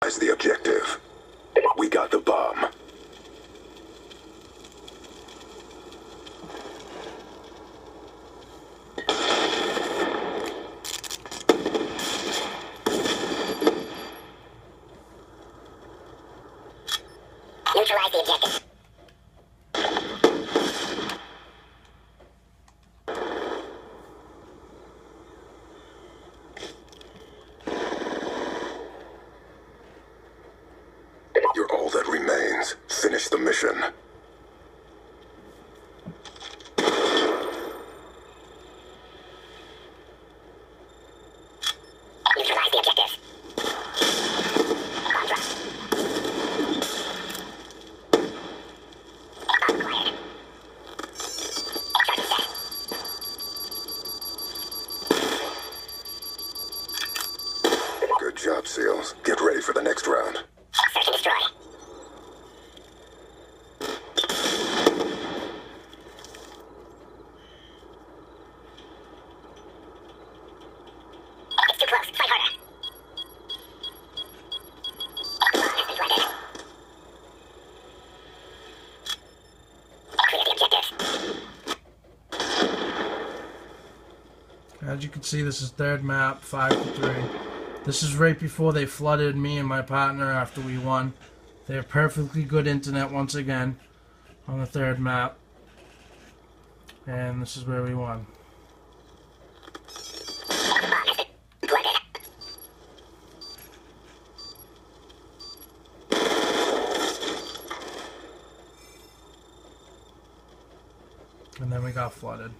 Neutralize the objective. We got the bomb. Neutralize the objective. You're all that remains. Finish the mission. Neutralize the objective. Bomb drop. Bomb acquired. Charge set. Good job, SEALs. Get ready for the next round. Search and destroy. It's too close. Fight harder. The bomb has been planted. Clear the objectives. As you can see, this is third map, 5-3. This is right before they flooded me and my partner after we won. They have perfectly good internet once again on the third map. And this is where we won. The bomb has been planted. And then we got flooded.